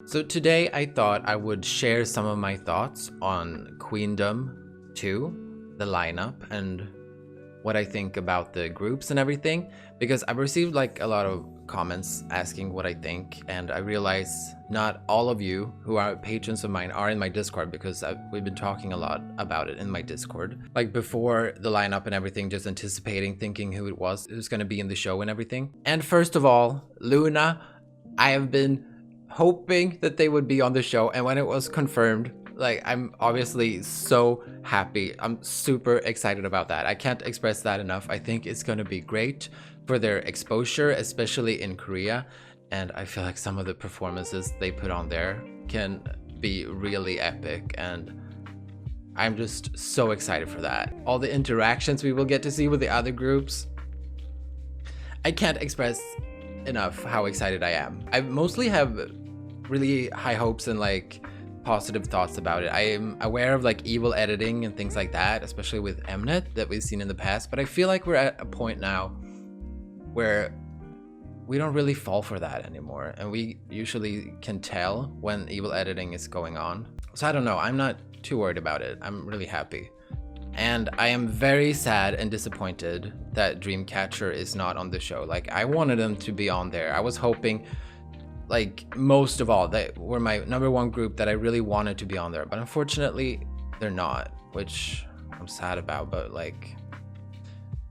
So today I thought I would share some of my thoughts on Queendom 2, the lineup, and what I think about the groups and everything, because I've received like a lot of comments asking what I think, and I realize not all of you who are patrons of mine are in my Discord, because we've been talking a lot about it in my Discord, like before the lineup and everything, just anticipating, thinking who's going to be in the show and everything. And first of all, Luna, I have been hoping that they would be on the show, and when it was confirmed, like, I'm obviously so happy. I'm super excited about that. I can't express that enough. I think it's going to be great for their exposure, especially in Korea, and I feel like some of the performances they put on there can be really epic, and I'm just so excited for that. All the interactions we will get to see with the other groups, I can't express enough how excited I am. I mostly have really high hopes and like positive thoughts about it. I am aware of like evil editing and things like that, especially with Mnet that we've seen in the past, but I feel like we're at a point now where we don't really fall for that anymore, and we usually can tell when evil editing is going on. So I don't know, I'm not too worried about it. I'm really happy. And I am very sad and disappointed that Dreamcatcher is not on the show. Like, I wanted them to be on there. I was hoping, like, most of all, they were my number one group that I really wanted to be on there, but unfortunately they're not, which I'm sad about, but like,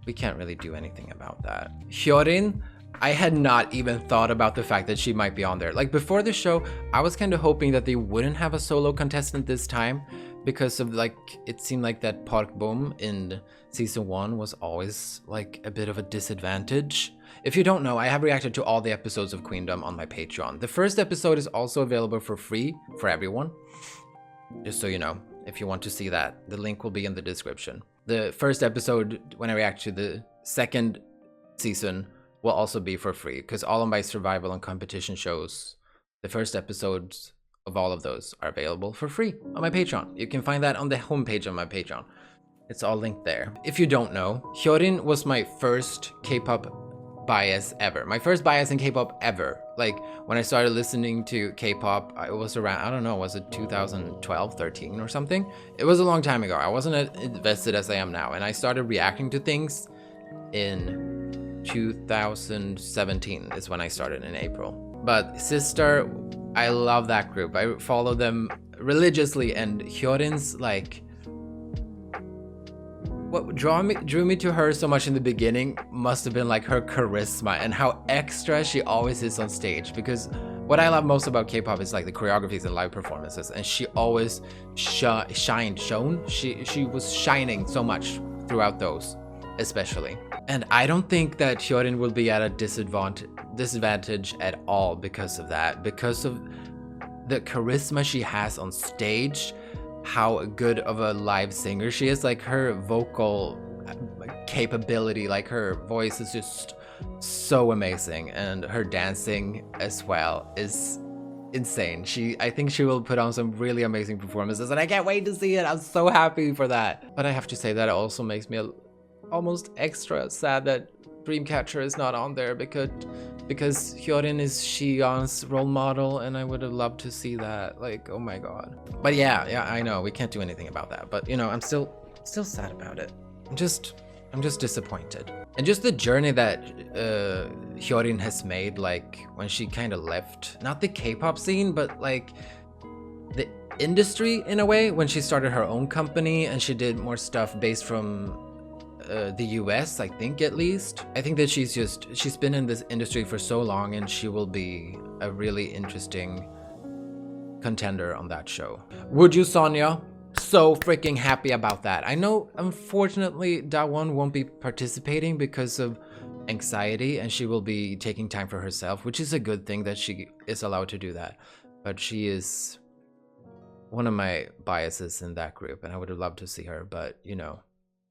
we can't really do anything about that. Hyorin, I had not even thought about the fact that she might be on there. Like, before the show, I was kind of hoping that they wouldn't have a solo contestant this time, because of like, it seemed like that Park Boom in season 1 was always like a bit of a disadvantage. If you don't know, I have reacted to all the episodes of Queendom on my Patreon. The first episode is also available for free for everyone, just so you know, if you want to see that. The link will be in the description. The first episode, when I react to the second season, will also be for free, because all of my survival and competition shows, the first episodes of all of those are available for free on my Patreon. You can find that on the homepage of my Patreon. It's all linked there. If you don't know, Hyorin was my first K-pop bias ever. My first bias in K-pop ever. Like, when I started listening to K-pop, it was around, I don't know, was it 2012, 13 or something? It was a long time ago. I wasn't as invested as I am now, and I started reacting to things in 2017 is when I started, in April. But Sister, I love that group. I follow them religiously, and Hyorin's like, what drew me to her so much in the beginning must have been like her charisma and how extra she always is on stage, because what I love most about K-pop is like the choreographies and live performances, and she always she was shining so much throughout those, especially. And I don't think that Hyorin will be at a disadvantage at all because of that, because of the charisma she has on stage, how good of a live singer she is. Like, her vocal capability, like her voice is just so amazing, and her dancing as well is insane. I think she will put on some really amazing performances, and I can't wait to see it. I'm so happy for that. But I have to say that it also makes me almost extra sad that Dreamcatcher is not on there, because Hyorin is Xi'an's role model, and I would have loved to see that. Like, oh my god. But yeah, I know we can't do anything about that, but you know, I'm still sad about it. I'm just disappointed. And just the journey that Hyorin has made, like when she kind of left, not the K-pop scene, but like the industry in a way, when she started her own company and she did more stuff based from the US, I think, at least. I think that she's been in this industry for so long, and she will be a really interesting contender on that show. Would you, Sonia? So freaking happy about that. I know, unfortunately, Dawon won't be participating because of anxiety, and she will be taking time for herself, which is a good thing that she is allowed to do that. But she is one of my biases in that group, and I would have loved to see her, but you know,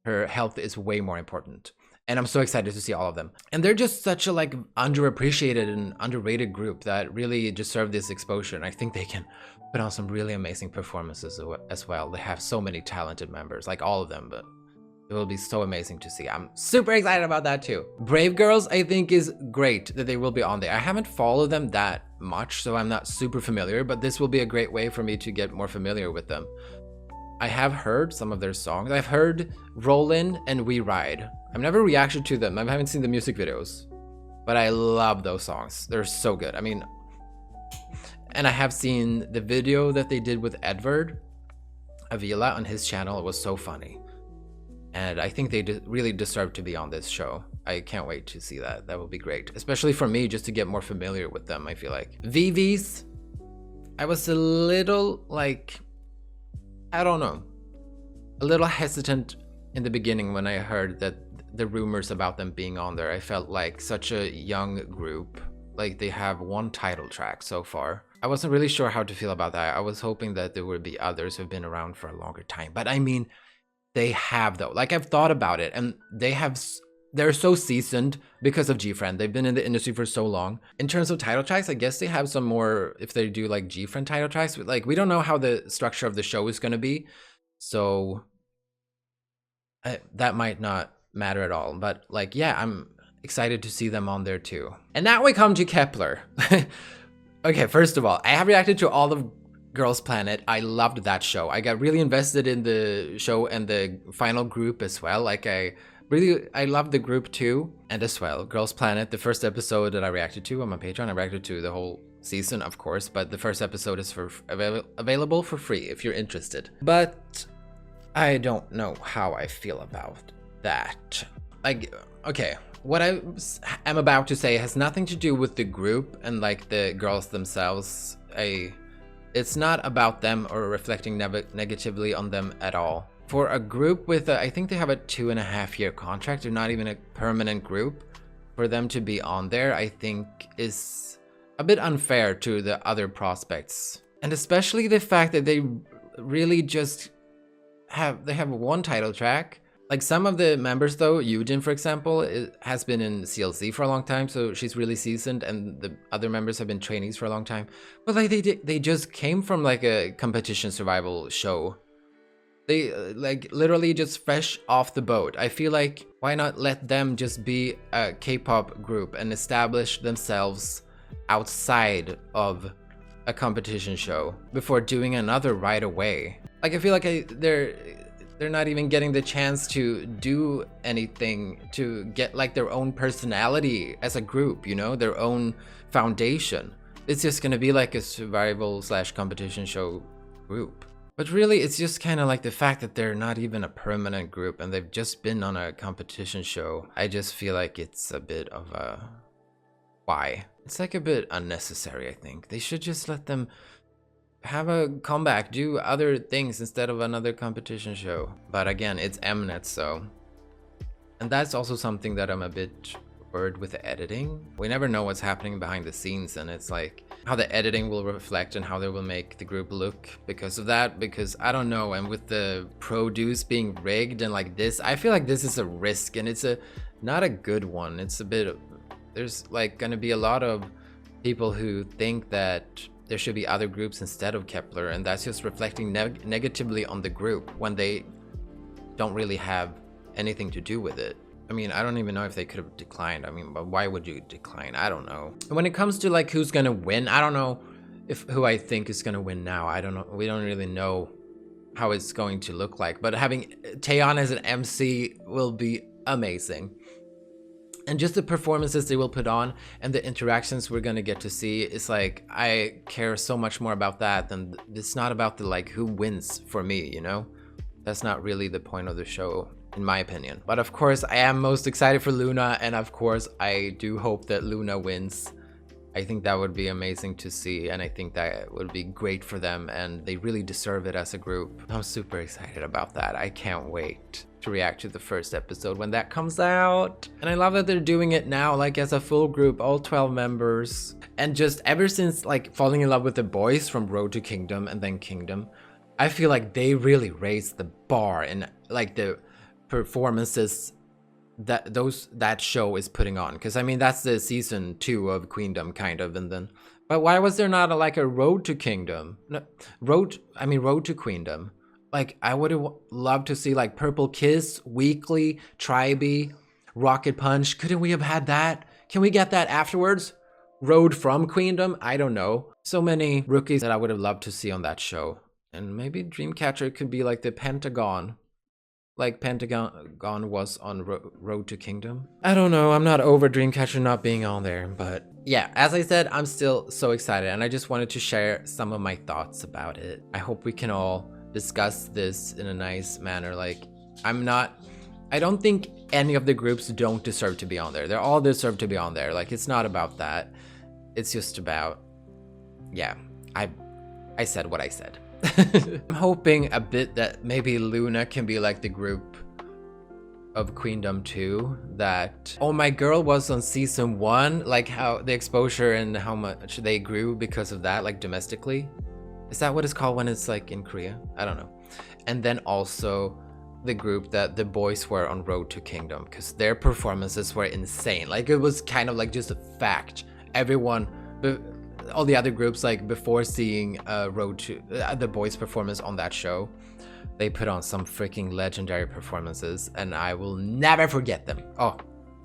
her health is way more important. And I'm so excited to see all of them. And they're just such a like underappreciated and underrated group that really deserve this exposure. And I think they can put on some really amazing performances as well. They have so many talented members, like all of them, but It will be so amazing to see. I'm super excited about that too. Brave Girls, I think, is great that they will be on there. I haven't followed them that much, so I'm not super familiar, but this will be a great way for me to get more familiar with them. I have heard some of their songs. I've heard Rollin' and We Ride. I've never reacted to them. I haven't seen the music videos, but I love those songs. They're so good. I mean, and I have seen the video that they did with Edward Avila on his channel. It was so funny. And I think they really deserve to be on this show. I can't wait to see that. That will be great. Especially for me, just to get more familiar with them, I feel like. VVs, I was a little like, I don't know, a little hesitant in the beginning when I heard that the rumors about them being on there. I felt like such a young group. Like they have one title track so far. I wasn't really sure how to feel about that. I was hoping that there would be others who've been around for a longer time. But I mean, they have though. Like I've thought about it, and they're so seasoned because of GFriend. They've been in the industry for so long. In terms of title tracks, I guess they have some more if they do like GFriend title tracks. But like we don't know how the structure of the show is going to be, so that might not matter at all. But like, yeah, I'm excited to see them on there too. And now we come to Kepler. Okay, first of all, I have reacted to all of Girls Planet. I loved that show. I got really invested in the show and the final group as well. Like I loved the group too. And as well, Girls Planet, the first episode that I reacted to on my Patreon, I reacted to the whole season, of course, but the first episode is available for free if you're interested. But I don't know how I feel about that. Like, okay, what I am about to say has nothing to do with the group and like the girls themselves. It's not about them or reflecting negatively on them at all. For a group with I think they have a 2.5-year contract, they're not even a permanent group. For them to be on there, I think is a bit unfair to the other prospects. And especially the fact that they really just have one title track. Like some of the members though, Yujin for example, has been in CLC for a long time, so she's really seasoned, and the other members have been trainees for a long time. But like they just came from like a competition survival show. They like literally just fresh off the boat. I feel like why not let them just be a K-pop group and establish themselves outside of a competition show before doing another right away. Like I feel like they're not even getting the chance to do anything to get like their own personality as a group, you know, their own foundation. It's just gonna be like a survival / competition show group. But really, it's just kind of like the fact that they're not even a permanent group and they've just been on a competition show. I just feel like it's a bit of a why. It's like a bit unnecessary, I think. They should just let them have a comeback, do other things instead of another competition show. But again, it's Mnet, so. And that's also something that I'm a bit worried with the editing. We never know what's happening behind the scenes, and it's like how the editing will reflect and how they will make the group look because of that, because I don't know. And with the produce being rigged and like this, I feel like this is a risk, and it's not a good one. It's a bit of, there's like gonna be a lot of people who think that there should be other groups instead of Kepler, and that's just reflecting negatively on the group when they don't really have anything to do with it. I mean, I don't even know if they could have declined. I mean, but why would you decline? I don't know. When it comes to like who's gonna win, I don't know who I think is gonna win now. I don't know. We don't really know how it's going to look like. But having Taeyeon as an MC will be amazing. And just the performances they will put on and the interactions we're gonna get to see, is like, I care so much more about that than it's not about the like who wins for me, you know? That's not really the point of the show, in my opinion. But of course, I am most excited for Luna, and of course, I do hope that Luna wins. I think that would be amazing to see, and I think that would be great for them, and they really deserve it as a group. I'm super excited about that. I can't wait to react to the first episode when that comes out. And I love that they're doing it now, like as a full group, all 12 members. And just ever since like falling in love with the boys from Road to Kingdom and then Kingdom, I feel like they really raised the bar in like the performances that show is putting on. Because I mean, that's the season 2 of Queendom kind of, and then but why was there not like a Road to Kingdom? No, Road to Queendom? Like, I would have loved to see like Purple Kiss, Weekly, Tribe, Rocket Punch. Couldn't we have had that? Can we get that afterwards? Road from Queendom? I don't know. So many rookies that I would have loved to see on that show. And maybe Dreamcatcher could be like the Pentagon. Like Pentagon was on Road to Kingdom. I don't know, I'm not over Dreamcatcher not being on there, but yeah, as I said, I'm still so excited and I just wanted to share some of my thoughts about it. I hope we can all discuss this in a nice manner. Like, I don't think any of the groups don't deserve to be on there. They all deserve to be on there. Like, it's not about that. It's just about, yeah, I said what I said. I'm hoping a bit that maybe Luna can be like the group of Queendom 2 that, oh, my girl was on season 1, like how the exposure and how much they grew because of that, like domestically. Is that what it's called when it's like in Korea? I don't know. And then also the group that the boys were on Road to Kingdom, because their performances were insane. Like, it was kind of like just a fact. Everyone, all the other groups, like before seeing Road to the boys' performance on that show, they put on some freaking legendary performances, and I will never forget them. Oh,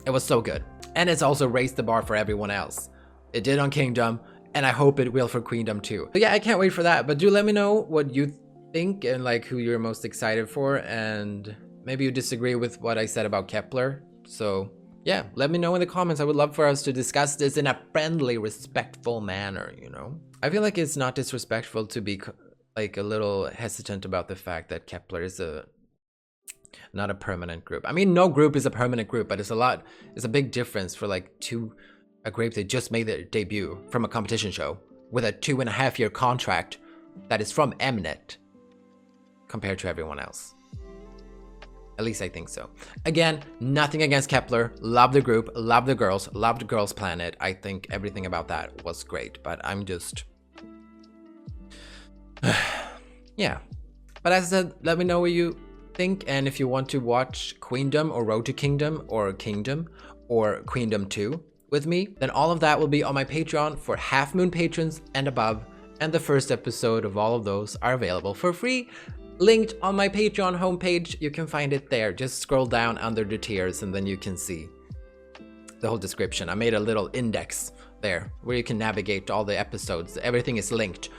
it was so good. And it's also raised the bar for everyone else. It did on Kingdom, and I hope it will for Queendom too. But yeah, I can't wait for that. But do let me know what you think and like who you're most excited for, and maybe you disagree with what I said about Kepler. So yeah, let me know in the comments. I would love for us to discuss this in a friendly, respectful manner, you know? I feel like it's not disrespectful to be like a little hesitant about the fact that Kepler is not a permanent group. I mean, no group is a permanent group, but it's a big difference for like a group that just made their debut from a competition show with a 2.5-year contract that is from Mnet compared to everyone else. At least I think so. Again, nothing against Kepler. Love the group, love the girls, loved Girls Planet. I think everything about that was great, but I'm just... yeah. But as I said, let me know what you think, and if you want to watch Queendom or Road to Kingdom or Queendom 2 with me, then all of that will be on my Patreon for Half Moon patrons and above, and the first episode of all of those are available for free. Linked on my Patreon homepage, you can find it there. Just scroll down under the tiers and then you can see the whole description. I made a little index there where you can navigate all the episodes. Everything is linked.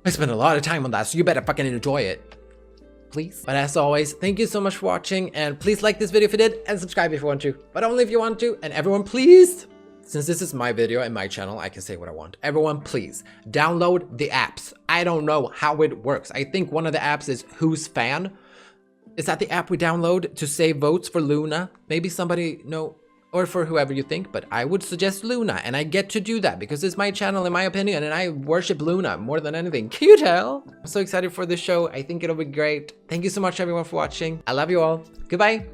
I spent a lot of time on that, so you better fucking enjoy it. Please. But as always, thank you so much for watching, and please like this video if you did, and subscribe if you want to. But only if you want to, and everyone please, since this is my video and my channel, I can say what I want. Everyone, please, download the apps. I don't know how it works. I think one of the apps is Who's Fan. Is that the app we download to save votes for Luna? Maybe somebody know, or for whoever you think, but I would suggest Luna, and I get to do that because it's my channel, in my opinion, and I worship Luna more than anything. Can you tell? I'm so excited for this show. I think it'll be great. Thank you so much, everyone, for watching. I love you all. Goodbye.